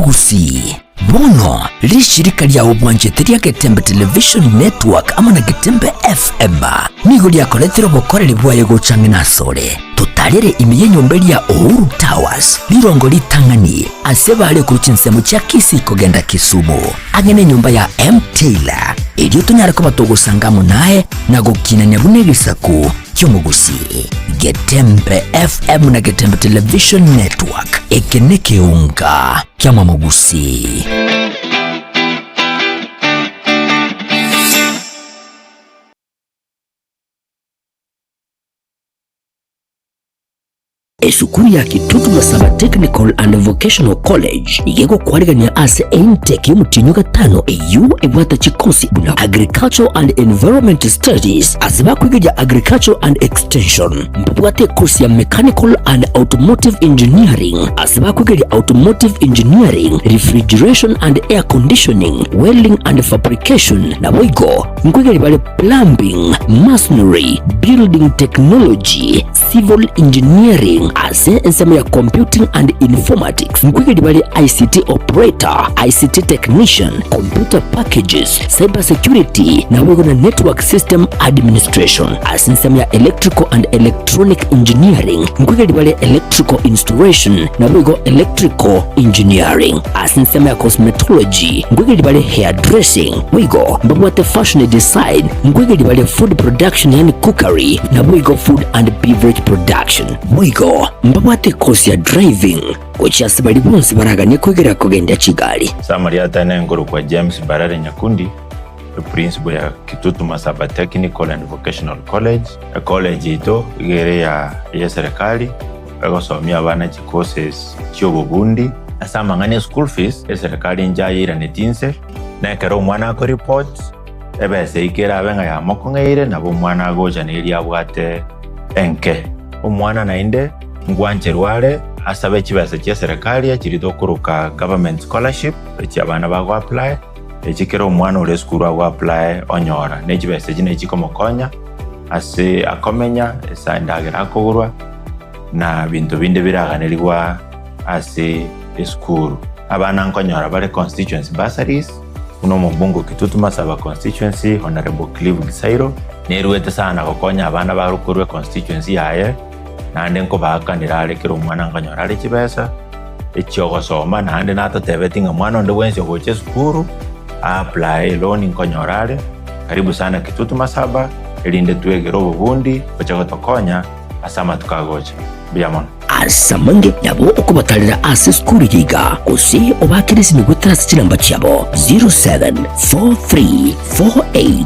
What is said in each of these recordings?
Mugusi bono lishirika lya ubwanjetiria Getembe Television Network ama na Getembe FM nigo lyakoretero bokoreri bwaye gucangina sore tutarere imiye nyomberi ya Uhuru Towers lirongo litangani asebale kuruchinsemo cha Kisii kugenda Kisumu agene nyumba ya M Taylor ilio tunyara ko batogusangamo naye na gukinanya bunegisaku cy'Umugusi. Getembe FM na Getembe Television Network ekeneke unga kyama Mugusi. Esukuru ya Kitutu Masaba Technical and Vocational College igego kwarigania ase intake y'umutinyo gatano EU ebwata chikosi buna Agricultural and Environment Studies aziba kwiga Agricultural and Extension mbwate course ya Mechanical and Automotive Engineering aziba kwiga Automotive Engineering, Refrigeration and Air Conditioning, Welding and Fabrication na wigo mkwiga bale Plumbing, Masonry, Building Technology, Civil Engineering ase ensema ya Computing and Informatics mkwigedi bali ICT Operator, ICT Technician, Computer Packages, Cyber Security na wigo na Network System Administration ase ensema ya Electrical and Electronic Engineering mkwigedi bali Electrical Installation na wigo Electrical Engineering ase ensema ya Cosmetology mkwigedi bali Hairdressing wigo mbwate Fashion Design mkwigedi bali Food Production yani Cookery na wigo Food and Beverage Production wigo mbabwate kosi ya Driving kuchasi bali bonsi baraganye kwegera kugenda Kigali. Samaria tane ngoro kwa James Barare Nyakundi, principal ya Kitutu Masaba Technical and Vocational College. College ito igere ya serikali bagosomya abana courses cy'obubundi asama ngane school fees serikali njayira netinse na kero mwana ko report ebese ikera abenga ya mokongeire nabo mwana goja neri abwate enke umwana nainde ngwancherware asabe kibasa cya serikali akirito kuruka government scholarship eki abana bago apply ekikero umwana ule school ago apply onyora nekibasa kine kikomokonya ase akomenya esandagira akogurwa na bintu binde biraganirwa ase school abana nkonyora bare constituency bursaries uno mubungu Kitutu Masaba constituency Honorable Clive Gisairo neruwete sana gokonya abana barukurwe constituency yaye nande nko bakanira arekero umwana nkanyora ari kibesa ekyo gosoma nande natotebetinga mwana onde wense goche skuru apply loan nkonyorale karibu sana Kitutu Masaba elinde twegero obubundi ochago tokonya asama tukagocha biamon asamange nabo okubatalira ase skuru yiga kusi obakirisi nigutara kiramba cyabo 074348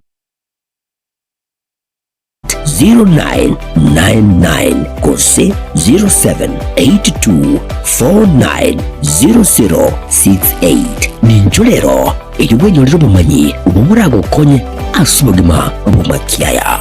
0999 kose 0782490068 ninjolero iriwenyorero bumanyi ubumurago konye asubugima bumakiaya.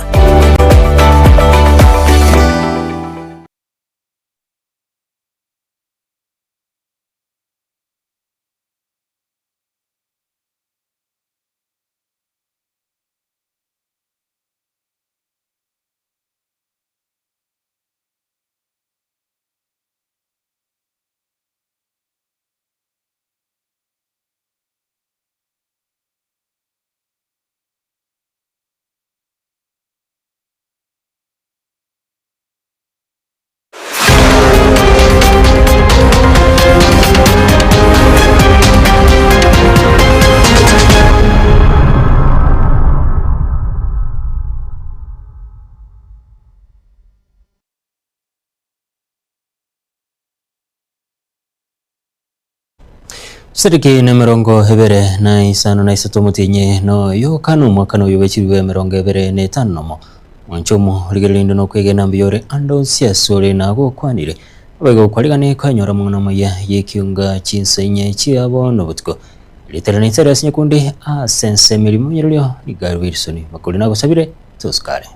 Seriki na mirongo hebere na isano na isato mutinye no yo kanu mwaka no yubekirwe mirongo hebere ne tanomo mwanchomo rigelindo no kwege nambiyore ando siasore nago kwanire abego kwaligane kanyora mwana maya yekiunga chinsenye chiabo no butko literane tsara kundi a sense mirimo yeryo Ligar Wilson makuri nago sabire toskare.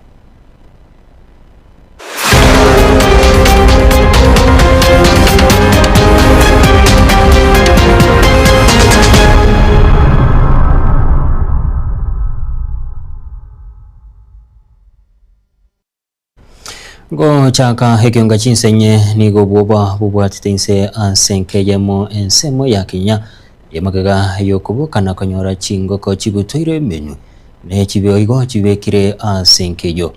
Go Go chaka hekionga chinsenye nigo boba bubwatite inse ansenkeyemo ensemo ya Kenya yamagaga yokubukana konyora chingoko chibutoire menu ne chibyoigo chibekire ansenkeyo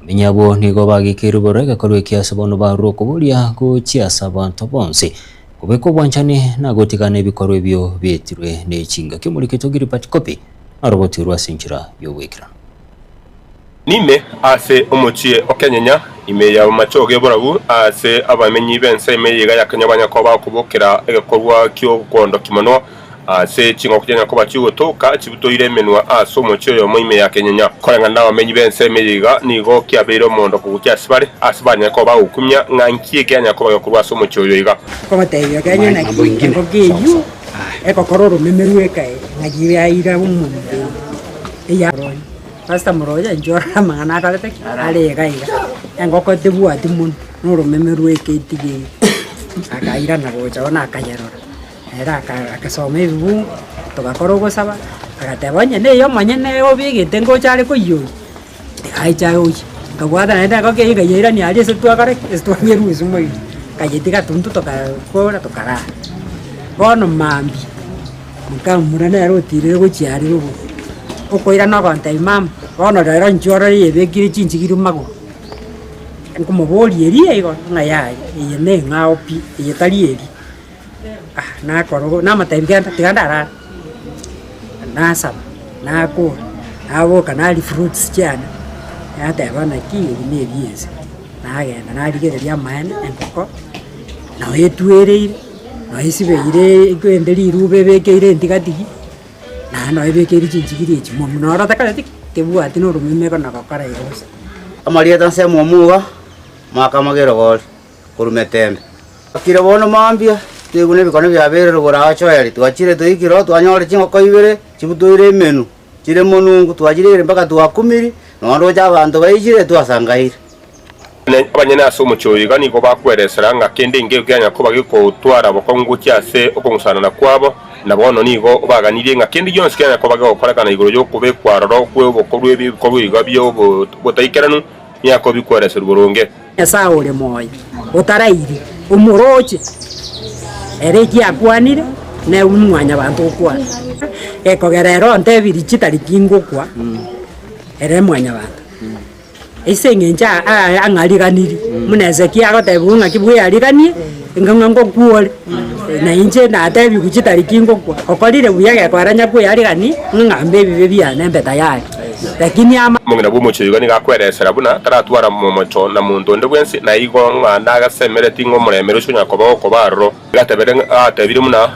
menyabo nigo bagikira borega korwe kiasabono baro kuburia go chiasabanto bonse kubeko bwanchane na gotikana ibikorwe byo betirwe ne chinga kimurike giri patikopi arobotirwa sinchira yowekira nime ase omochie okenyenya ime ya machoge borabu ase abamenyi bense meyiga yakanyabanya ko bakubokera egakorwa kyo kondo kimono ase chingo kujenya ko bachigotoka chibutoire menwa aso omochie yo moime yakenyenya koranga na abamenyi bense meyiga nigo kiabero mondo kugukia sibare asibanya ko bagukumya ngankie kenya ko bakorwa aso omochie yo yiga ko mateyo kanya na kingo kiyu ekokororo memerueka ngagira ira umuntu ya Pasta moroja njora mangana kalete ale gaiga engoko tebu atimun noro memeruwe ketige akaira na gocha ona akayerora era akasome bibu tugakorogo saba agatebanya ne yo manyene obigite ngocha ari kuyo ai chayo kagwada nenda kake igayira ni ali setua kare setua yeru isumoi kayetika tuntu tokakora tokara bono mambi mukamurana yaro tirire gochiari rugo okoira no konta imam bono rero njoro yebekire chinchigiru mago enkomobori eri ego ngaya yene ngaopi yetali eri na koro na matebiganda tigandara na sab na ko awo kanali fruits chana ata bana ki ni biese na agenda na ligere ya maene enkoko na yetuere na isibeire kwenderi rube bekeire ntigatigi no ibekeri chinchigiri chimo munora takaleti tebuati no rumime kana kakara yose amaria tanse momuga makamagero gol kurumetembe kire bono mambia tegune bikono bya berero gora acho yari twachire tuikiro twanyore chingo koibere chibutoire menu chire monungu twajire mpaka twakumiri no ja bantu bayijire twasangaire abanyene aso omochie gani ko bakweresera nga kende nge gyanya ko bagiko twara bokongu cyase okongusana na kwabo nabono nigo baganiriye nga kende yonse kyanya ko bagakorakana igoro yo kubekwararo kwebukorwe ibikorwe igabyo botayikeranu yako bikweresera burunge esa ore moyo otaraire umuroche ereki akwanire ne umwanya bantu kwa ekogerero ntebiri chitari kingokwa ere mwanya bantu isengenja angaliganiri munezekia agotebunga kibwe aliganie ngango kuole na inje na atebi kuchitari kingo kwa okolire buyaga kwaranya kwa aligani ngambe bibe bya nembe tayari lakini ama mungina bumuchie gani gakweresera buna taratwara momocho na muntu ndebwensi na igo nganda gasemere tingo muremero shunya ko bako barro gatebere atebire muna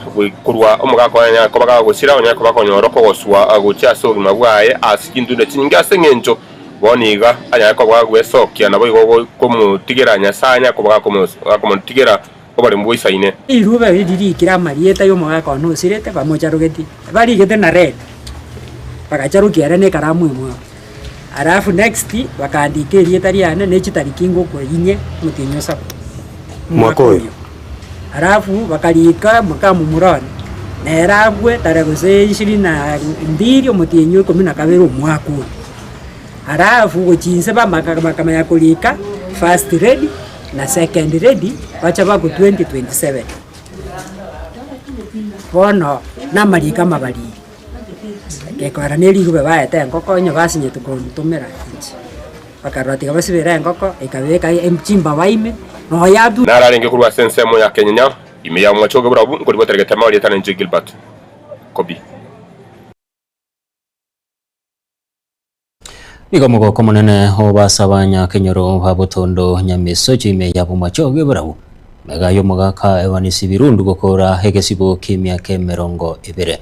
kurwa omugako nya ko bagagusira onya ko bakonyoro ko goswa agucha so gimabwaye asikindu ndetsinga sengenjo boniga anya ko bagwesokia nabo igo komutigeranya sanya ko bagakomutigera ko bari mbuisaine irube bidiri kira marieta yo mogako no sirete bamocharugeti bari gete na red bagacharukiara ne karamu imwe arafu next bakandike rietariana ne chitari kingo ko inye mutinyo sabo mwakoyo arafu bakalika mukamu murani neragwe taragose 22 mutinyo 12 mwako arafu gochinse bamakama ya kulika first ready na second ready bacha bako 2027 bono na marika mabali gekora neri rube baeta ngoko nyo basinye tukontumera inchi bakaroti kabasibera ngoko ikabeka emchimba baime no yadu nararenge kurwa sensemo ya Kenya ime ya mwachoge burabu ngori botergeta mali tana nje Gilbert Kobi Nigo mogoko munene obasabanya kenyoro babotondo nyamiso chime yabo machoge burabu mega yo mogaka ewanisi birundu gokora hegesibo kimya ke 20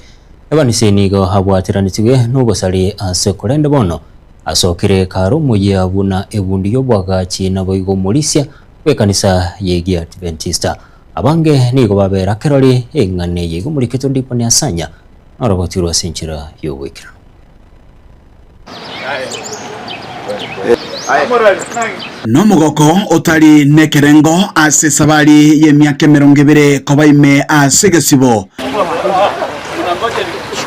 ewanisi nigo habwatiranitiwe nubosali asekorende bono asokire karo muye abuna ebundi yobwaga china boigo mulisia wekanisa yegi Adventista abange nigo babera kerori engane yego muri kito ndipo ne asanya arabotirwa sinchira yowekira nomugoko otari nekerengo ase sabari ye myaka 20 kobaime ase gesibo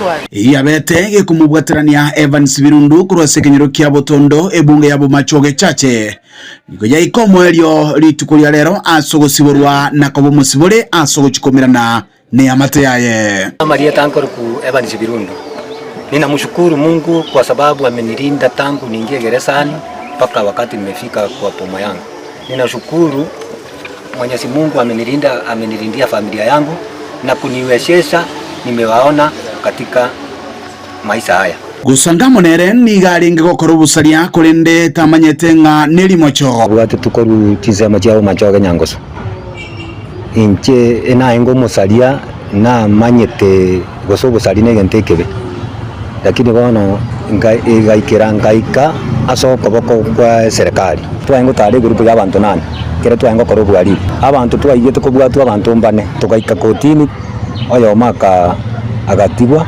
shwari. Yabete gekumubwaterania Evans Birundu kurwase kenyero kya Botondo ebunge ya Bomachoge Chache. Niko ya ikomo elio litukulia lero asogosiborwa na kobo musibore asogochikomirana ne amate yaye. Maria Tankor ku Evans Birundu. Ninamshukuru Mungu kwa sababu amenilinda tangu niingie gerezani mpaka wakati nimefika kwa poma yangu. Ninashukuru Mwenyezi Mungu amenilindia familia yangu na kuniwezesha nimewaona katika maisha haya. Gusanga nere ni gari ngikokora obusaria kurinde tamanyete nga nelimocho. Bwate tukoru tisema cyao Machoge Nyangoso. Inche enaengo musaria na manyete goso busari negentekebe. Lakini bono ngaikira ngaika asoko boko kwa serikali. Twaengo tare grupu ya abantu nani. Kera twaengo koro bwari. Abantu twayite ko bwatu abantu mbane tukaika kotini oyo maka agatibwa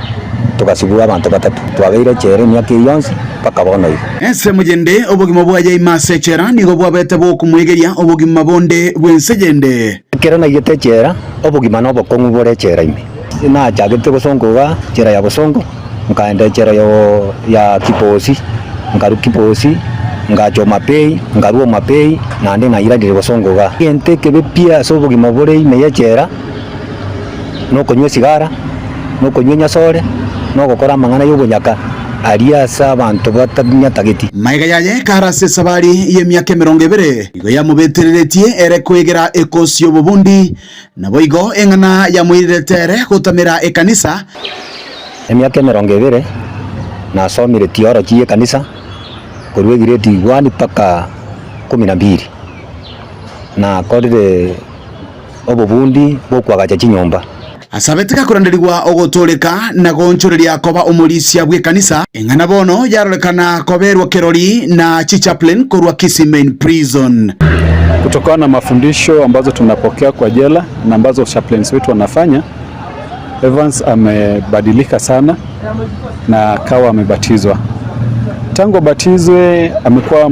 tukasibura abantu batatu twabeire chere myaka yonse paka bono igo ese mugende obogimo bwaje imasechera nigo bwabete bokumwegeria obogimo bonde bwensegende kera na yete chera obogima no bokongu bore chera ime na chagete gosongoga chera ya bosongo nkaenda chera yo ya kiposi ngaru kiposi ngacho mapei ngaruo mapei na ande na ira dire bosongoga gente kebe pia so obogimo bore ime ya chera no konywe sigara no konywe nyasore no gukora mangana y'ubunyaka aliasa abantu batanyatagiti maiga yaye karase sabari ye myaka 20 igo yamubetereretie ere kwegera ekosio bobundi nabo igo engana yamuiretere gutamira ekanisa emyaka 20 na somire tioro kiye kanisa kurwe grade 1 paka 12 na kodire obobundi bokwagacha chinyomba asabetika kurandirigwa ogotoleka na gonchoreria koba umulisia bwe kanisa engana bono yarolekana koberwa kerori na chichaplain kurwa Kisii Main Prison. Kutokana na mafundisho ambazo tunapokea kwa jela na ambazo chaplains wetu wanafanya, Evans amebadilika sana na kawa amebatizwa. Tangu batizwe amekuwa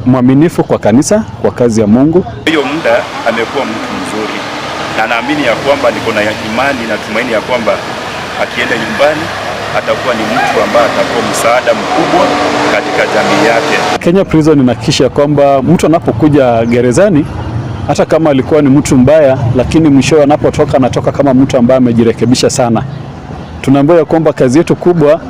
mwaminifu kwa kanisa, kwa kazi ya Mungu. Hiyo muda amekuwa mtu mzuri. Na naamini ya kwamba niko na imani na tumaini ya kwamba akienda nyumbani atakuwa ni mtu ambaye atakuwa msaada mkubwa katika jamii yake. Kenya Prison inahakikisha kwamba mtu anapokuja gerezani hata kama alikuwa ni mtu mbaya, lakini mwisho anapotoka anatoka kama mtu ambaye amejirekebisha sana. Tunaambiwa kwamba kazi yetu kubwa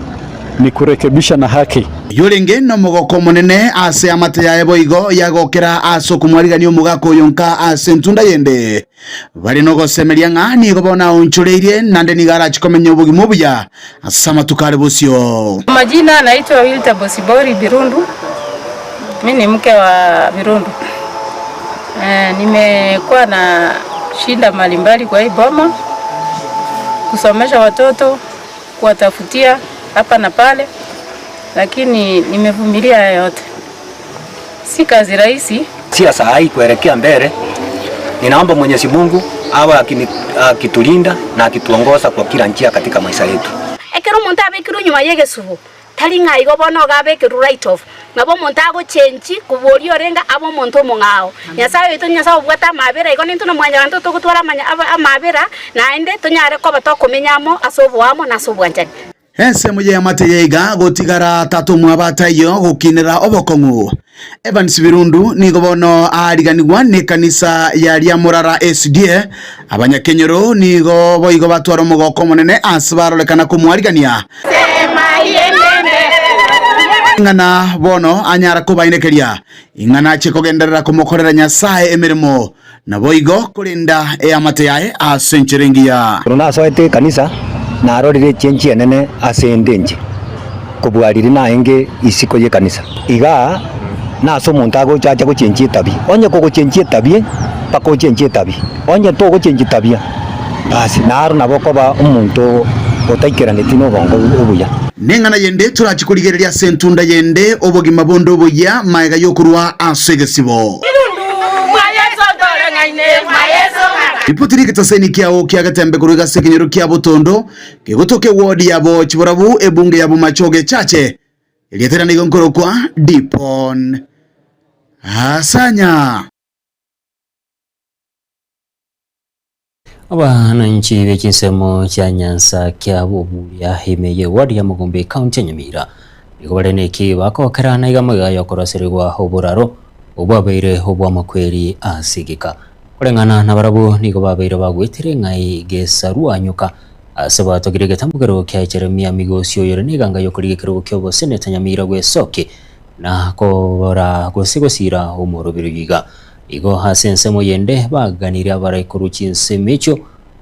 ni kurekebisha na haki. Yulenge no mogoko monene ase amate ya eboigo yagokera aso kumwarigania omugako yonka ase ntunda yende bari no gosemeria ngani gobona onchureirie nande nigara chikomenya obugimo buya asama tukare bosio. Majina naitwa Wilta Bosibori Birundu. Mimi ni mke wa Birundu. Nimekuwa na shinda mbalimbali kwa hii boma, kusomesha watoto, kuwatafutia hapa na pale, lakini nimevumilia yote. Si kazi rahisi. Siasa hai kuelekea mbele. Ninaomba Mwenyezi Mungu awe akitulinda na akituongoza kwa kila njia katika maisha yetu. Ekero muntu abekiru nyuma yegesubu tali ngai go bono gabekiru right off nabo muntu ago change kubori orenga abo muntu mungao nyasaye itu nyasaye bwata mabera iko nintu no mwanya bantu tugutwara amabera naende tunyare ko batokumenyamo asobwamo na sobwanjani. Ese muje amate yeiga gotigara tatu mwabatayo gukinira obokongu. Evans Birundu nigo bono ariganirwa ne kanisa ya ria Murara SDA abanyakenyero nigo boigo batwara omugoko monene asibarolekana kumwarigania. Ngana bono anyara kubainekeria ingana chikogenderera kumukorera Nyasaye emirimo na boigo kulinda amate yae asencherengia. Rona soete kanisa na arorire chenchi enene asendenje kubwariri na enge isiko ye kanisa iga na so montago chacha ko chenchi tabi onye ko chenchi tabi pako chenchi tabi onye to ko chenchi tabi basi na na boko ba umuntu otaikera netino bongo ubuya nengana yende turachikurigereria sentunda yende obogima bondo buya maiga yokurwa asegesibo Ripoti rikitoseni kiao kiagatembe kuruga sekenyero kia Botondo kigotoke wodi yabo Chiborabu ebunge yabo Machoge Chache ilietera nigonkoro kwa Dipon Asanya. Abananchi b'ekisemo kya Nyanza kya Buburia imeye wadi ya Mugombe County ya Nyamira ikobareneki bakokerana igamaga yokorosirwa oburaro obwabeire obwamakweri asigika kurengana na barabu nigo babeire bagwitire ngai gesarwanyuka asabatogire getambugero kya Jeremia Migosio yoreniganga yokurigikiro kyobo Seneta Nyamira gwesoke na kobora gosigosira umurubiro yiga igo hasensemo yende baganira abarekuru kinsemecho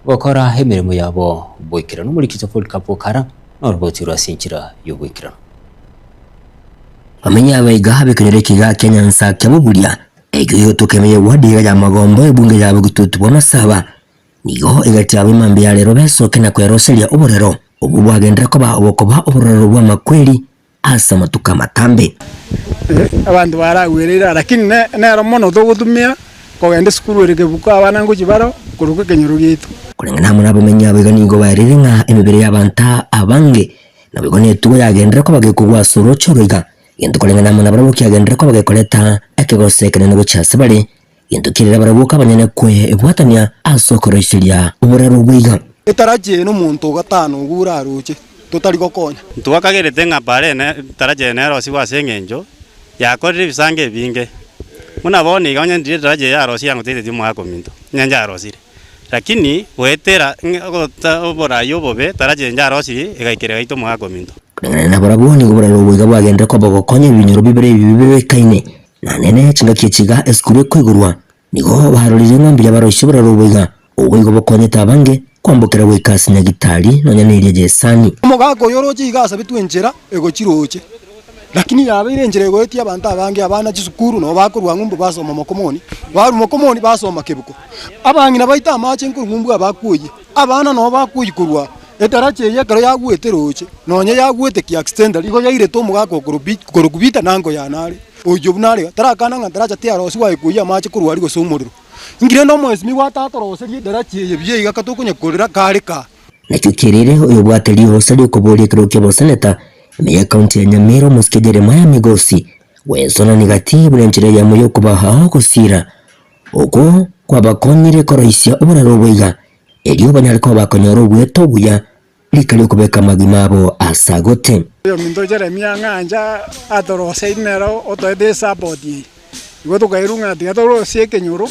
gokora emirimo yabo boikira n'umurikito Paul Kapokara n'oroboti rwasinkira y'ubwikira amenya abayiga bekenerekiga Nyanza kya Buburia egiyo tukemeye wadi ya Magombo ebunge ya Bugututu bw'amasaba nigo egati abimambi ya lero besoke na kweroseria oborero obu bwagendera koba obokoba oborero bw'amakweri asa matuka matambe abantu baragwirira lakini nero mono dogutumia kogende skuru erige buka abana ngo kibaro kuruke kenyuru gitu kurengana muri abamenya abiga nigo barire nka emibere y'abanta abange nabigo netugo yagendera ko bagekugwa soro choroga yendo kurengana muri abarabuki yagendera ko bagekoleta akegosekene no cyase bari yendo kirira barabuka abanyane kwe ebwatanya asokoroshiria uburero bwiga etaraje no muntu gatano guraruke tutari gokonya tuwakagerete nga barene taraje nero siwasengenjo yakorire bisange binge muna bone iganya ndire taraje yarosi yangu tete timu yako minto nyanja yarosire lakini wetera obora bobe taraje njarosi igaikere gaito mu yako minto na baraboni gubara ubwiga bwagenda ko bagokonye ibinyoro bibere kaine na nene chinga kichiga eskure kwigurwa nigo baharurije nkambi y'abaroshi bararubwiga ubwigo bokonye tabange kwambukira wekasi nyagitari nonyaniriye jesani umugako yoroji igasa bitwenjera ego kiroje lakini yabire njere ego eti abantu abange abana gisukuru no bakurwa ngumbu basoma makomoni baru makomoni basoma kebuko abangi nabaita amache ngumbu abakuye abana no bakuye kurwa etarache yakaro yagwete roche nonye yagwete ki extender igo yaire to mugako korokubita nango yanare ojo bunare tarakana ngantaracha tiarosi waikuye amache kurwa ari gosomuriro ngire no mwezi miwata toroserie darache yebye igakatukunye kurira karika nakyo kirire uyo bwateli hose ari kuburi kiro Seneta meya county ya Nyamira muskegere maya migosi wezona nigati burenjire ya muyo kubaha kusira uko kwa bakonyire koroisia uburaro bwiga eliyo banyariko bakonyoro bweto buya likali kubeka magimabo asagote yo mindo Jeremia nganja atorose inero otoede saboti igo tukairunga tigatoro siekenyoro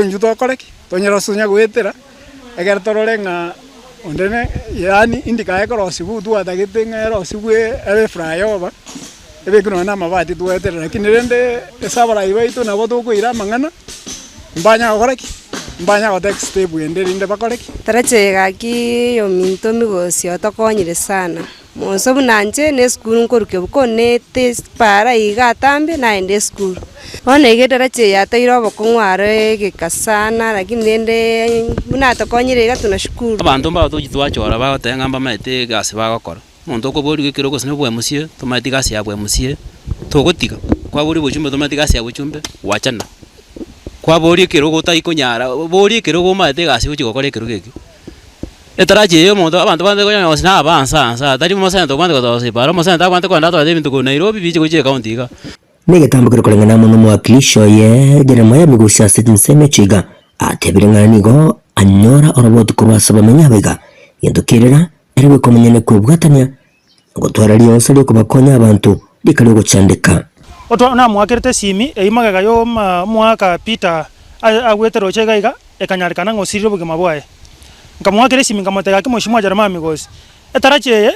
njuto koreki tonyero sunya gwetera eger tororenga ondene yani indika ekorosi butu atagete ngero sibwe ebe flyover ebe kuno na mabati tuwetera lakini rende esabara ibaito nabo tukuira mangana mbanya koreki mbanya ko text step ende rinde bakoreki tarache gaki yo minto migosi otokonyire sana monso bunanje ne school nkoruke buko ne test para igatambe na ende school one igedarache yatairo bokongware gekasana lakini nende buna tokonyire gatuna school abantu mba tujitwachora bagotenga mba mete gasi bagokora muntu ko bori gikiro gosine bwe musie tomati gasi ya bwe musie togotiga kwa bori buchumbe tomati gasi ya buchumbe wachana kwa bori kiro gutaikunyara bori kiro gomate gasi uchigokora kiro geki etaraje yo muntu abantu bande ko nyose na abansa tari mu sento kwande ko tose para mu sento kwande kwanda to bintu ko Nairobi bichi kuche county ga negatambukira kulengana muno mwakilisho ye Jeremia Migosio asinseme chiga atebirengana nigo anyora orobot kurwasaba menyabiga yendukirira eriwe komenyene kwebwatanya gutwara liyonse lyo kubakonya abantu likali gucandika oto na mwakirete simi eimaga yo mwaka Peter agwetero chegaiga ekanyarikana ngosiriro bugima bwaye nkamwakire simi nkamotega kimoshimwa Jeremia Migosio etarache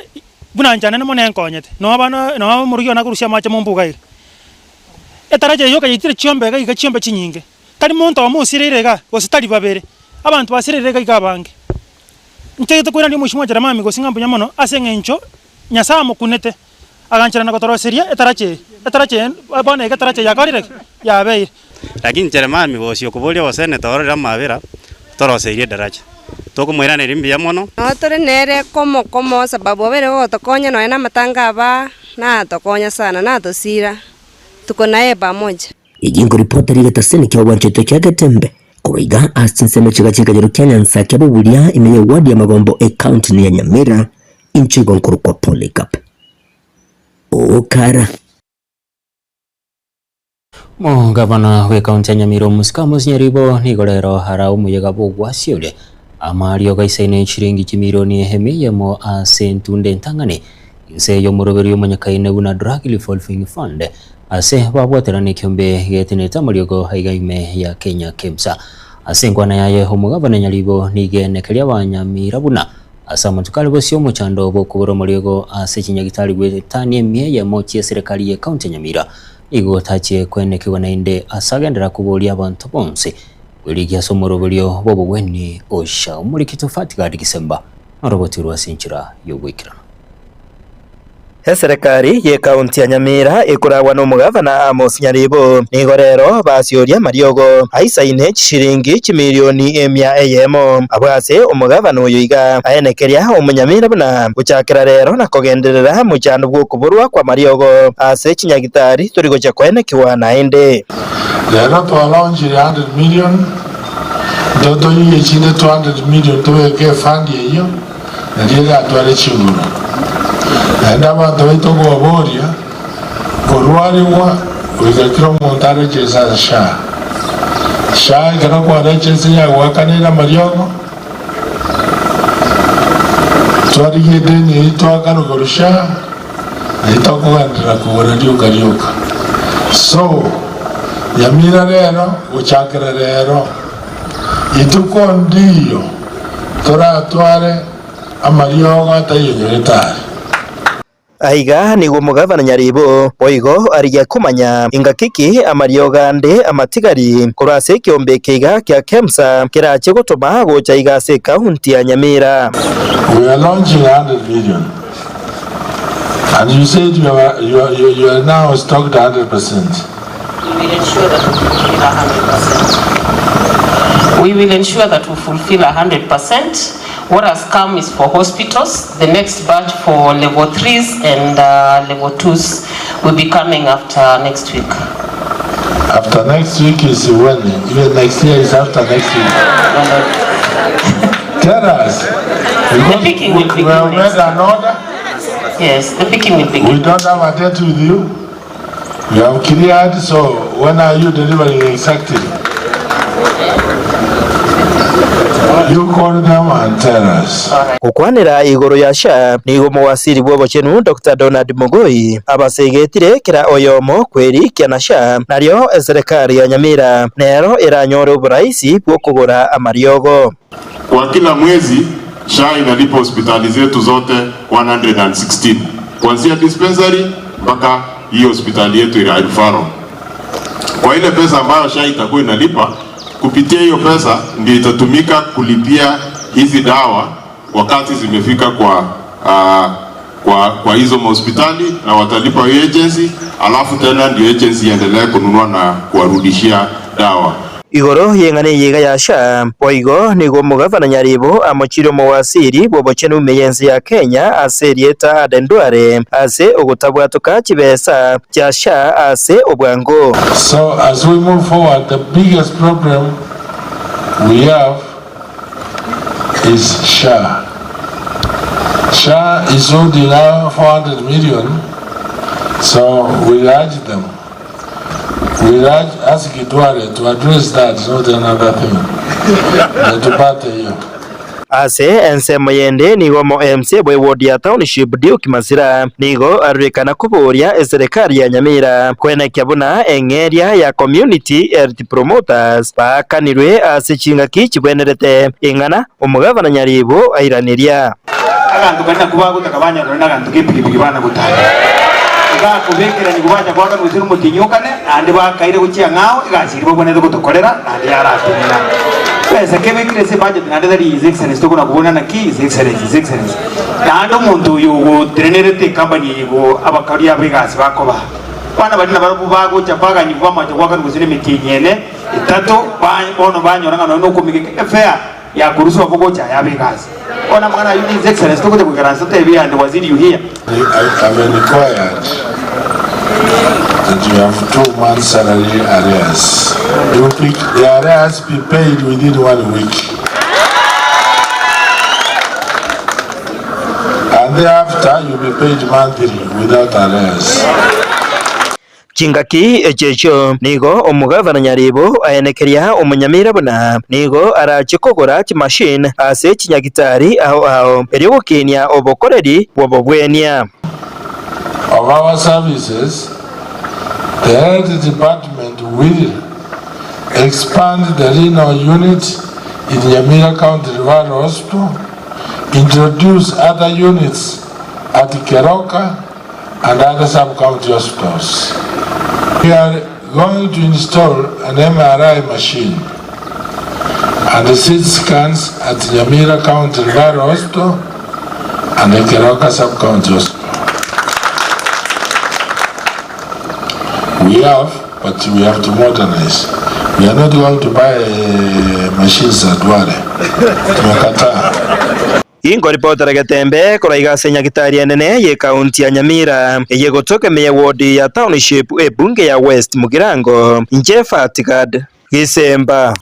bunanjana ne mone nkonyete no abana no murugyo nakurushya mache mumbuga ire etarache yo kayitire chiombe ga chiombe chinyinge kali muntu amusirire ga ositali babere abantu basirire ga bange nchete kwira ndi mushimwa Jeremia Migosio ngambunya mono asengencho nyasa mukunete aganchana na kotoroseria etarache abana etarache yakarire yabeire lakini Jeremia Migosio kubolia waseneta orera mabera toroserie daraja toko mwira ne rimbi ya mono otore nere komo sababu bere otokonya no ena matanga aba na tokonya sana na tosira tuko naye pamoja ijingo reporter igataseni kwa wancheto kya Gatembe kuiga asinseme chiga jero Nyanza kya Buburia imeye wadi ya Magombo county ni ya Nyamira inchigo nkuru kwa Polycarp okara Gavana we kaunti ya Nyamira Musika Musinyeribo nigorero hara umuyaga bugwasiole amario gaisaine chiringi chimilioni hemi yamo ase ntunde ntang'ani inse yomuroberi omonyakaine buna Drug Revolving Fund ase babwaterane kiombe getineta mariogo haigaime ya Kenya KEMSA ase nkwana yaye omugabana Nyaribo nigenekeria Banyamira buna asa matukali bosio mochando bokuboro mariogo ase chinyagitari gwetani emie ya mochi ya serikali ya kaunti Nyamira igo tache kwenekewa nainde asagendera kuboria abantu bonse wiligia somoroberio bobo gweni osha umurikito Fatigadi Gisemba aroboti rwasinchira yogwikirana serikali ye kaunti ya Nyamira ikuragwa n'umugavana Amos Nyaribo nigo rero basioria mariogo aisaine chiringi chimilioni emia eyemo abwase umugavana uyu iga aenekeria umunyamira buna guchakira rero na kugenderera muchando bw'okuburwa kwa mariogo ase chinyagitari turigocha kwenekiwa naende rero twalonje 100 million dodo yiye chinde 200 million tuweke fund yeyo ndiye atwale chiguru enda bantu baito kubaboria kurwariwa wigakira omuntu arechesa sha ikana kwarechesa yagwakanira mariogo twarigie deni itwagarugorusha naitokugandira kugura rioka so Nyamira rero guchakira rero ituko ndiyo turatware amariogo atayenyeretari aiga nigo mugavana Nyaribo oigo ariye kumanya ingakiki amarioga nde amatigari kurase kiombe kiga kya KEMSA kirache gutuma gocha igase kaunti ya Nyamira. We are launching 100 million and you said you are now stocked 100%. We will ensure that we fulfill 100%. What has come is for hospitals. The next batch for level 3s and level 2s will be coming after next week. After next week is when? Even next year is after next week. Tell us. The picking will begin. We have made an order. Yes, the picking will begin. We don't have a date with you. You have cleared, so when are you delivering exactly? You call them and tell us. Kukwanira igoro ya SHA nigo muwasiri bwobochenu Dr. Donald Mugoi abasegetire kira oyomo kweri kya SHA naryo serikali ya Nyamira nero iranyora uburaisi bwo kugura amariogo. Kwa kila mwezi SHA inalipa hospitali zetu zote 116 kuanzia dispensary mpaka hii hospitali yetu ya Rufaro. Kwa ile pesa ambayo SHA itakuwa inalipa, kupitia hiyo pesa ndio itatumika kulipia hizi dawa wakati zimefika kwa hizo hospitali na watalipa agency, alafu tena ndio agency iendelee kununua na kuwarudishia dawa. Igoro yengane yiga ya SHA poigo nigo mugavana Nyaribo amochiro mowasiri bwobochenu meyenzi ya Kenya aserieta adendware ase ogutabwatuka chibesa cha SHA ase obwango. So as we move forward, the biggest problem we have is SHA. SHA is holding now 400 million, so we urge them. We ask Gitware to address that, not another thing. Ase ensemo yende nigo mo MC bwe ward ya township Duke Masira nigo arikana kuboria serikali ya Nyamira kwenekya buna engeria ya community health promoters bakanirwe ase chinga kichibwenerete ingana omugavana Nyaribo airaniria agantu kana kuba gutakabanya rona agantu kipigipigi bana gutanga kubekera ni kubaja kwa gusira umutinyukane andi bakaire gucia ngao igasiri babone gutokorera andi yaratumira pesa kebekire se budget nandi dari his excellence to kuna kubona na ki his excellence nando muntu yugo trenerete company yugo abakari abigasi bakoba bana badina barabu bago chapaga ni kwa macho kwa gusire mitinyene itatu bono banyora no kumike fair ya kuruhusu bogocha ya bigasi ona mwana yuni his excellence to kugaransa tebi and waziri you here I've been required that you have 2 months salary arrears. The arrears be paid within 1 week. And thereafter you'll be paid monthly without arrears. chingaki echecho nigo omugavana Nyaribo aenekeria omunyamira buna nigo arachikogora chimashine ase chinyagitari ao eriogokinia obokoreri bwobobwenia. Of our services, the Health Department will expand the renal unit in Nyamira County Referral Hospital, introduce other units at Keroka and other sub-county hospitals. We are going to install an MRI machine and the CT scans at Nyamira County Referral Hospital and the Keroka sub-county hospital. We have, but we have to modernize. We are not going to buy machines at Ware. Tumekataa. Ingo ripota Gatembe kuraiga senyagitari enene ye kaunti ya Nyamira yegotoke meya ward ya township bunge ya West Mugirango Njefa Tikad Gisemba.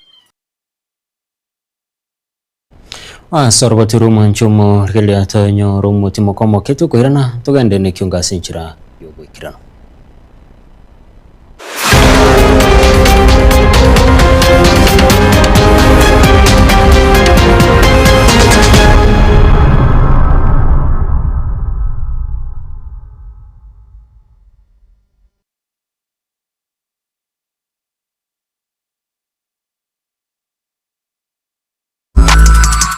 Sorbaturu manchumo rikeli atanyo rumo timokomo ketu kuhirana tugende ne kiunga sinchira yogo ikirano.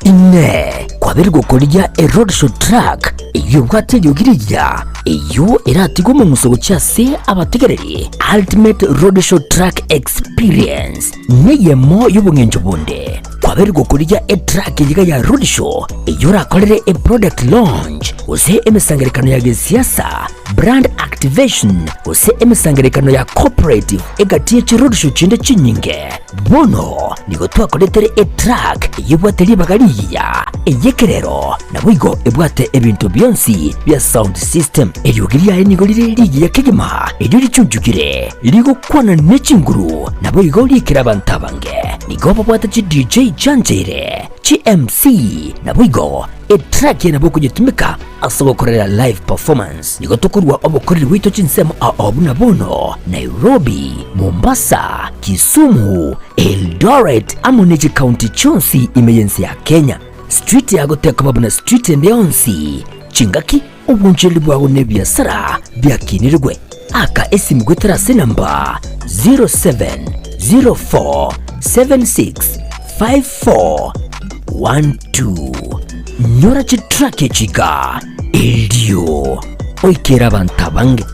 Ine kwabiri gukorya road show track iyo bwateyogirija iyo eratigo mu musogo cyase abategereri ultimate road show track experience neyemo y'ubungenjo bunde kwabiri gukorya track yiga ya road show iyo rakorere product launch use emisangerekano ya gisiasa brand activation use emisangerekano ya cooperative egatiye ci road show cinde cinyinge bono nigo twakoretere track yibwateri bagariya eyekerero nabwigo ebwate ebintu byonsi bya sound system eriyogiriya nigo liriya kigema eriri cyujugire irigo kwana necinguru nabwigo likira bantabange nigo babwata ci DJ Janjere MC nabwigo track yana boko gitumika asobokorera live performance nigo tokurwa obokorera wito cinsemo abuna bono Nairobi, Mombasa, Kisumu, Eldoret amoniji county chonsi imeyensi ya Kenya street ya goteka babuna street ndeyonsi chingaki ubunjeli bwago nebyasara byakinirwe aka esimgwe terase namba 0704765412 nyora chitrake chika ildio oikera bantabange.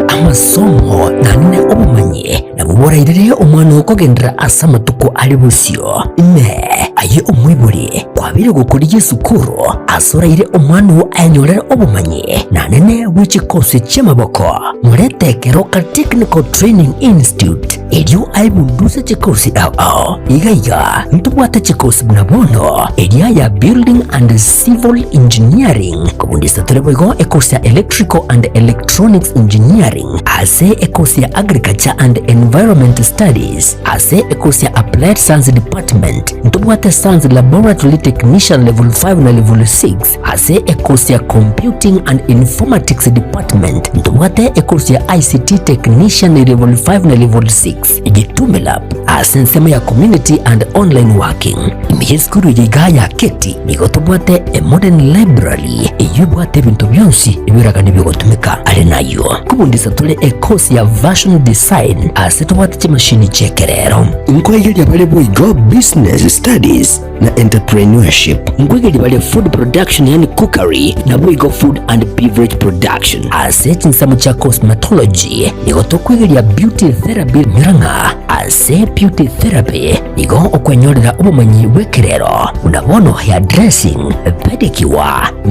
Amasomo nanne obumanye nabuborairire omwana okugendera asamatuko ali busyo ne aye omwibuli kwabire gukuriye sukuru asoraire omwana wo anyolera obumanye nanene w'ekikosi cy'amaboko murete Keroka Technical Training Institute eriyo aibunduza kikosi ao igaiga ntubwata kikosi bunabono eriya ya building and civil engineering kubundisa tulebwego ekosi ya electrical and electronics engineering ase ekosi ya agriculture and environment studies ase ekosi ya applied science department ntubwata science laboratory technician level 5 na level 6 ase ekosi ya computing and informatics department ntubwata ekosi ya ICT technician level 5 na level 6 igitumela ase nsema ya community and online working imiyeskuru yigaya keti nigotubwate a modern library iyubwate bintu byonsi ibiraga nibigotumika ari nayo kubundisa tule ekosi ya version design ase tubwate chimashini chekerero nkwegeli abale boigo business studies na entrepreneurship nkwegeli bale food production yani cookery na boigo food and beverage production ase chinsamu cha cosmetology nigotokwegeli ya beauty therapy miranga ase beauty therapy nigo okwenyorera obumanyi bwekerero unabono hair dressing pedicure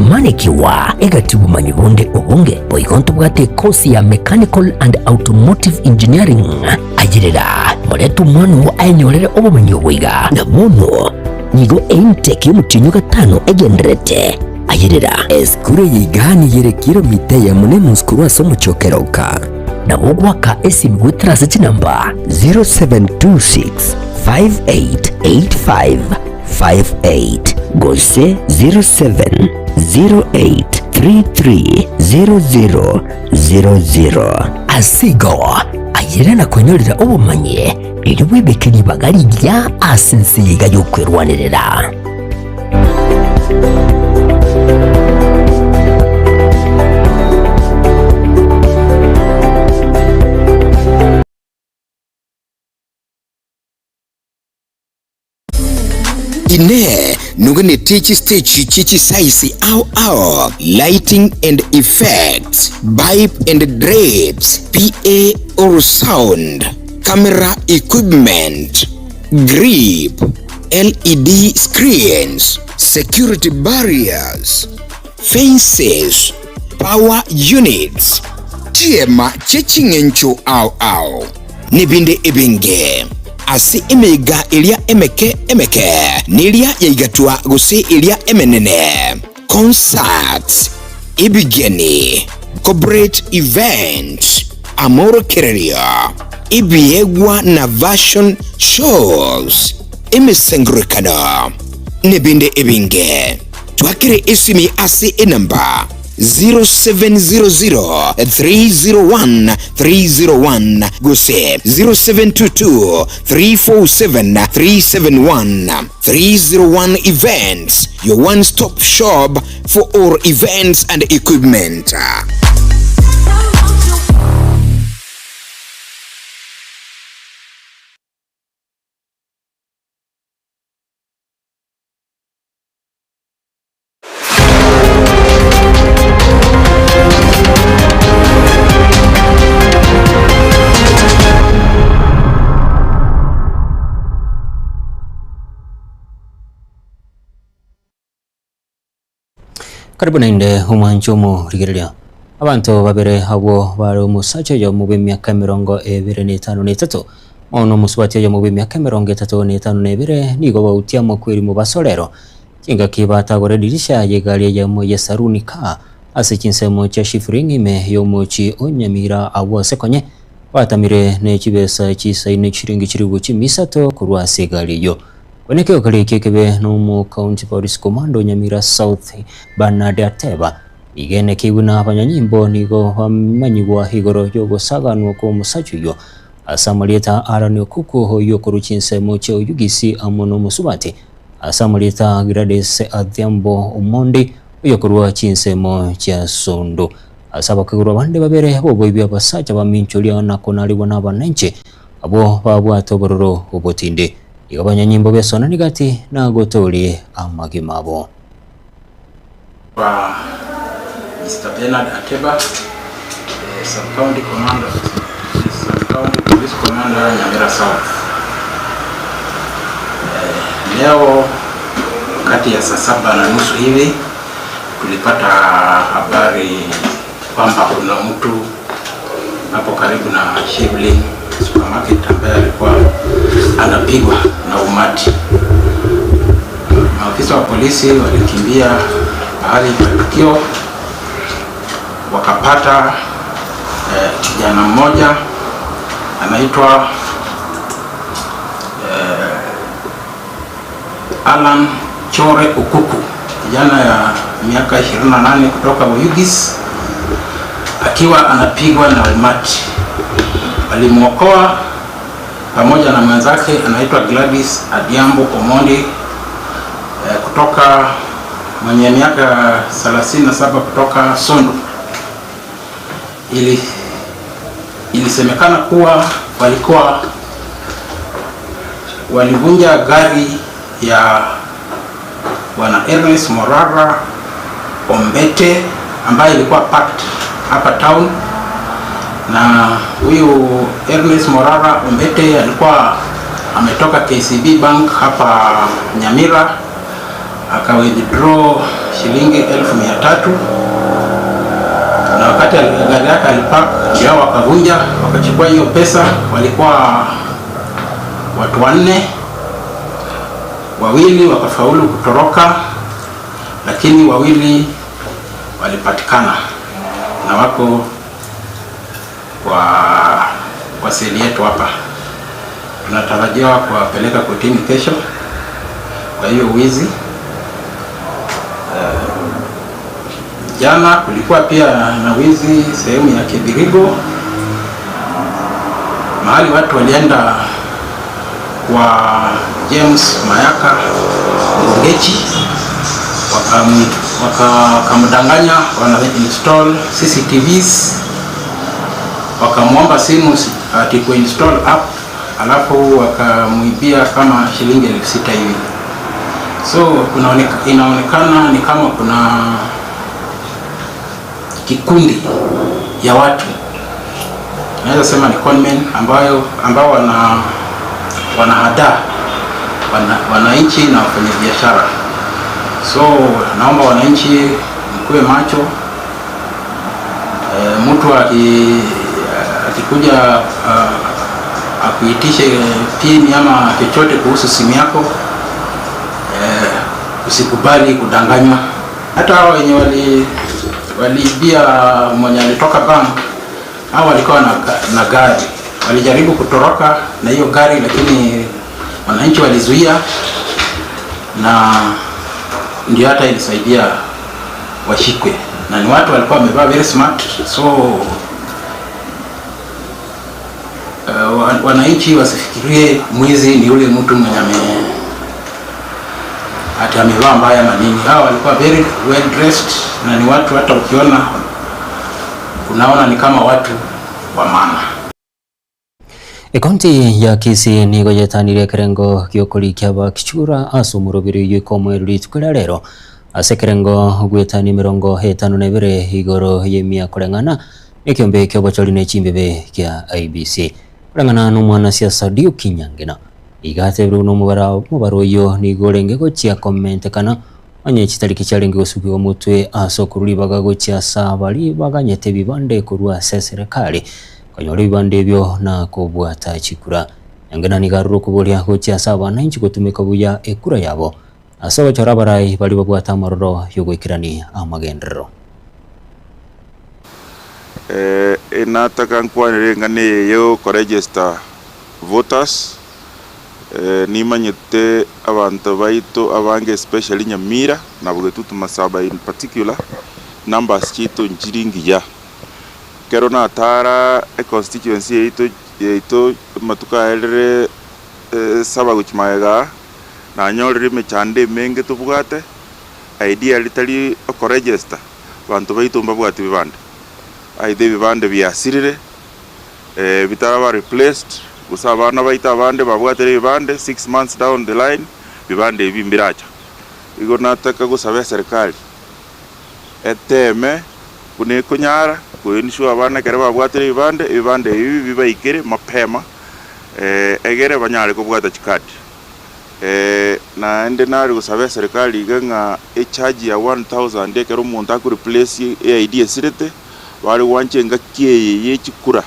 manicure egati obumanyi bunde obunge boigonto bwate kosi ya mechanical and automotive engineering agirira moletu mwana wo anyorere obumanyi obwiga nabono nigo intake y'umutinyo gatano egenderete ayirira eskuru yigani yere kilomita ya munemu skuru asomo chokeroka na wogwaka esimu witrasi chinamba 0726 588558 gose 0708330000 asigo ayirira na kwenyolera obumanye ili wibekeri bagari lya asensi yiga yokwirwanirira. Ine nugene techi stage chichi size au lighting and effects, pipe and drapes, PA or sound, camera equipment, grip, LED screens, security barriers, fences, power units, tiema chechingencho au nibinde ebenge asi imeiga ilia emeke nilia yaigatua gusi ilia emenene concerts ibigeni corporate events amoro kereria ibiegwa na version shows imisengurikana nibinde ebinge twakire isimi asi inamba 0700-301-301 gose 0722-347-371 301 Events, your one-stop shop for all events and equipment. Karibu nainde umwanchomo rigereria abantu babere abo bari umusacho yo mu bimyaka 23 ono musubati yo mu bimyaka 32 nigo bautia mu kwiri mu basolero kinga kibata gore dirisha yegali ya mu yesaruni ka asikinsemo cha shifuringi me yo muchi onyamira abo sekonye batamire ne kibesa kisaine chiringi chiribu chimisato kurwa segali yo Oneke okali kekebe no mu County Police Commando Nyamira South Bernard Teba igene kibuna abanyanyimbo nigo wamanyigwa higoro yo gosaganwa ko musacho yo asamalieta arani okuko hoyo kuruchinse moche oyugisi amono musubati asamalieta Grades Adhiambo Umondi oyo kurwa chinse mo cha sondo asaba kugura bande babere bobo ibya basacha bamincholia na konali wana banenche abo babwato bororo obotinde igabanya nyimbo besona nigati na gotolie amagimabo wa Mr. Bernard Ateba, Sub-County Commander, Sub-County Police Commander Nyamira South. Leo kati ya saa 7:30 hivi tulipata habari kwamba kuna mtu hapo karibu na Shibli supermarket ambaye alikuwa anapigwa na umati. Maafisa wa polisi walikimbia mahali pa tukio, wakapata kijana mmoja anaitwa Alan Chore Ukuku, kijana ya miaka 28 kutoka Uyugis, akiwa anapigwa na umati. Walimuokoa pamoja na mwenzake anaitwa Gladys Adhiambo Omondi kutoka mwenye miaka 37 kutoka Sondo. Ilisemekana kuwa walivunja gari ya bwana Ernest Morara Ombete ambaye ilikuwa parked hapa town, na huyu Ernest Morara Ombete alikuwa ametoka KCB Bank hapa Nyamira, withdraw shilingi 1,300, na wakati gari yake alipark ndio wakavunja, wakachukua hiyo pesa. Walikuwa watu 4, wawili wakafaulu kutoroka, lakini wawili walipatikana na wako kwa seli yetu hapa. Tunatarajiwa kuwapeleka kotini kesho kwa hiyo wizi. Jana kulikuwa pia na wizi sehemu ya Kibirigo, mahali watu walienda kwa James Mayaka Ngechi, wakamdanganya wana install CCTVs, wakamwomba simu ati kuinstall app, alafu wakamuibia kama shilingi 6,000 hivi. So inaonekana ni kama kuna kikundi ya watu, naweza sema ni conmen ambao wanahadaa wananchi na wafanyabiashara. So naomba wananchi mkuwe macho. Mtu akikuja akuitishe pin ama chochote kuhusu simu yako, usikubali kudanganywa. Hata hao wenye waliibia mwenye alitoka bank, hao walikuwa na gari, walijaribu kutoroka na hiyo gari, lakini wananchi walizuia, na ndio hata ilisaidia washikwe, na ni watu walikuwa wamevaa very smart. So wananchi wasifikirie mwizi ni yule mtu mwenye hata amevaa mbaya manini. Hao walikuwa very well dressed, na ni watu hata ukiona unaona ni kama watu wa maana. Ekonti ya Kisii ni goyetanire kerengo gyokori kyaba kichura asumurubiri yukomwe tukira rero ase kerengo gwetani 52 igoro yemia kurengana ekyombe kyobochori ne chimbebe kya IBC kurengana no mwana siasa Dio Kinyangena igate bruno mubaro yo ni gorenge gochia comment kana anye chitariki cyarenge gusubwa umutwe asokururi bagagochia sabali baganyete bibande kurwa seserekali kanyori bibande byo na kubwata chikura yangana ni garuru kubolia gochia sabana inchi gutumika buya ekura yabo asaba charabarai bali babwata maroro yogwikirani amagendero. Nataka nkwanire ngane yo ko register voters nimanyete abantu baito abange especially Nyamira na bugetutu masaba in particular numbers chito njiringi ya kero na tara constituency ito matuka elre saba guchmaega na nyorire mechande menge tubugate idea litali ko register abantu baito mbabwate bibande aide bibande byasirire bitaba replaced usabana baita bande babwatere bibande 6 months down the line bibande bimbiracha igo nataka gusaba serikali eteme kune kunyara kuinshu abana kare babwatere bibande ibi bibaikere mapema egere banyare kubwata chikadi na ende nari gusaba serikali igenga charge ya 1000 ekero umuntu aku replace ID esirete bari wancenga kiye yechikura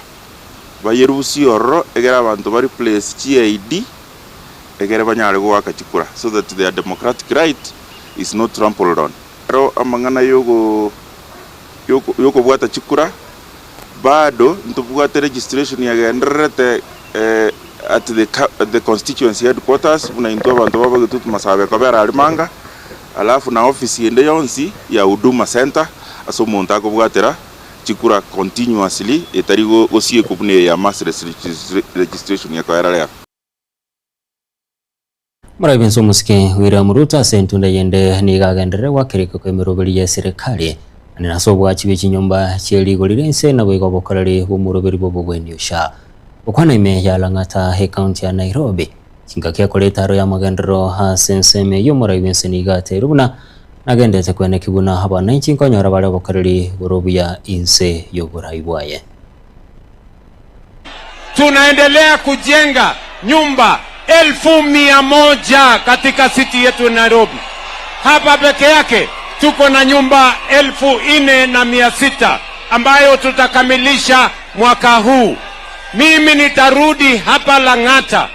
bayerusi oro egera abantu bari place CID egera banyare gwaka chikura so that their democratic right is not trampled on. Ro amangana yoko bwata chikura bado ntubwata registration ya genderete at the constituency headquarters una into abantu babagetutu masabe kabera alimanga alafu na office ende yonsi ya Huduma Center aso umuntu akobwatera chikura continuously etarigo osie kubune ya mass registration ya kaera. Murabenso musike William Ruto sentunda yende ni gagendere wakiriko kwemeroberi ya serikali ani nasobwa chibe chinyomba cheligo lirense na bwego bokorere bomuroberi bobogwenyusha okwana ime ya langata he county ya Nairobi chingakia koletaro ya magendero ha senseme yo murabenso ni gate rubuna nagendete kwene kibuna haba 19 konyora bale bokoreri borobuya inse yo buraibwaye. Tunaendelea kujenga nyumba 1,100 katika city yetu Nairobi. Hapa peke yake tuko na nyumba 4,600 ambayo tutakamilisha mwaka huu. Mimi nitarudi hapa Lang'ata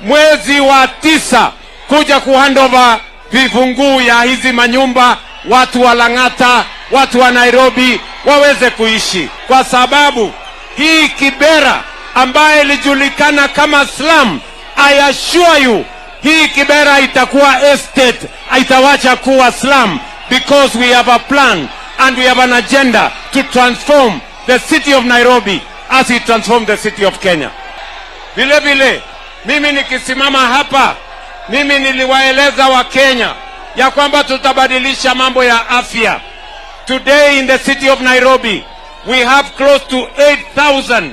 mwezi wa 9 kuja kuhandover vifunguu ya hizi manyumba, watu wa Lang'ata, watu wa Nairobi waweze kuishi, kwa sababu hii Kibera ambaye ilijulikana kama slum, I assure you, hii Kibera itakuwa estate, itawacha kuwa slum, because we have a plan and we have an agenda to transform the city of Nairobi as we transform the city of Kenya. Vile vile, mimi nikisimama hapa, mimi niliwaeleza wa Kenya ya kwamba tutabadilisha mambo ya afya. Today in the city of Nairobi, we have close to 8,000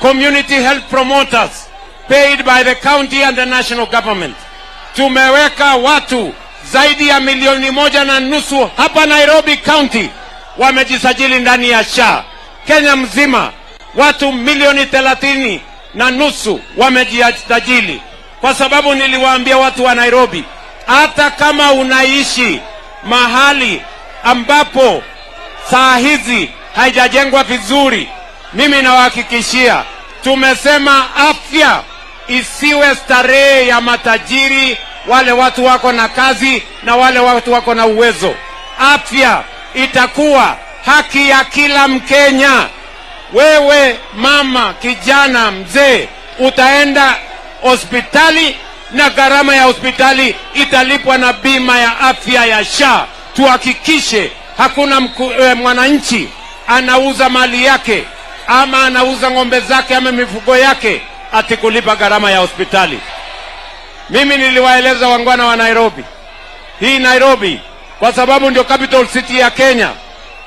community health promoters paid by the county and the national government. Tumeweka watu zaidi ya 1.5 milioni hapa Nairobi County wamejisajili ndani ya SHA. Kenya mzima watu 1.30 milioni wamejisajili, kwa sababu niliwaambia watu wa Nairobi, hata kama unaishi mahali ambapo saa hizi haijajengwa vizuri, mimi nawahakikishia, tumesema afya isiwe starehe ya matajiri, wale watu wako na kazi na wale watu wako na uwezo. Afya itakuwa haki ya kila Mkenya. Wewe mama, kijana, mzee, utaenda hospitali na gharama ya hospitali italipwa na bima ya afya ya SHA. Tuhakikishe hakuna mwananchi anauza mali yake ama anauza ng'ombe zake ama mifugo yake ati kulipa gharama ya hospitali. Mimi niliwaeleza wangwana wa Nairobi, hii Nairobi kwa sababu ndio capital city ya Kenya,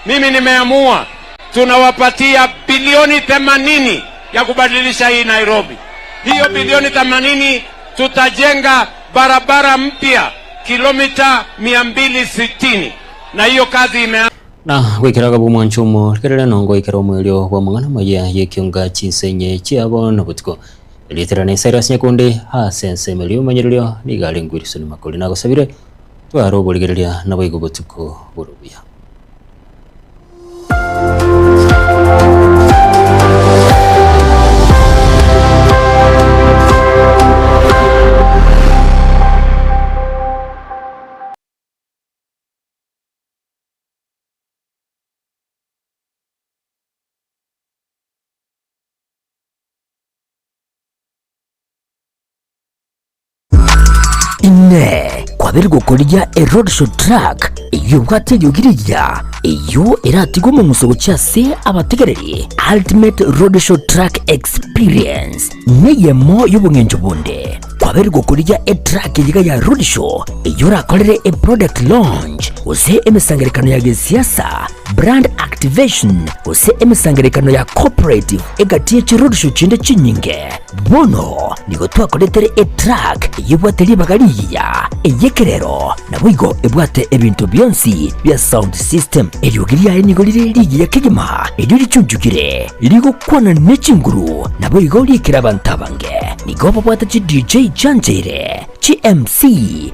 mimi nimeamua tunawapatia bilioni 80 ya kubadilisha hii Nairobi. Hiyo bilioni 80 tutajenga barabara mpya kilomita 260, na hiyo kazi na gwikiraga bumwanchumo kerera nongo ikero mwelio wa mangana maya yekiunga chinsenye chiabo no butiko eliterane Cyrus Nyakundi ha sense melio manyirio ni gale ngwiriso ni makoli na gusabire twaro boligereria na boigo butuko burubiya. ine kwabere gukorya erodshow track iyo bwategyo girija iyo eratigwa mu musogo cyase abategereri ultimate roadshow track experience niyemo y'ubungenjo bunde kwabere gukorya track yiga ya roadshow iyo rakorere product launch use emisangerekano ya gisiasa brand activation use emisangerekano ya cooperative egatiye ci roadshow cinde cinyinge bono nigo twakoretere track yibwateri bagariya eyekerero nabwigo ebwate ebintu byonsi bya sound system eryogiria nigo liri ya kigima eryo licunjugire ligo kwana necinguru nabwigo likira bantabange nigo babwata ci DJ Chanjere ci MC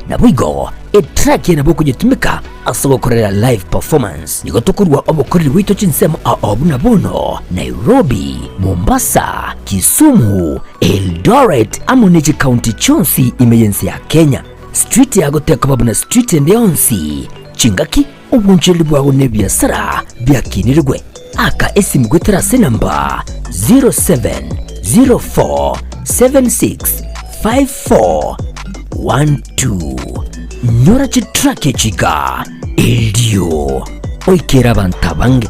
nabwigo track nabo kugitumika asobokorera live performance nigo tukurwa obokoreri wito cinsemo abuna bono Nairobi, Mombasa, Kisumu, Eldoret amoniji county chonsi emergency ya Kenya street ya goteka babuna street ndionsi chingaki ubunjeli bwawe ne biasara byakinirwe aka esimu gwetera namba 0704765412 nyora chitrake chika eldio oikera bantabange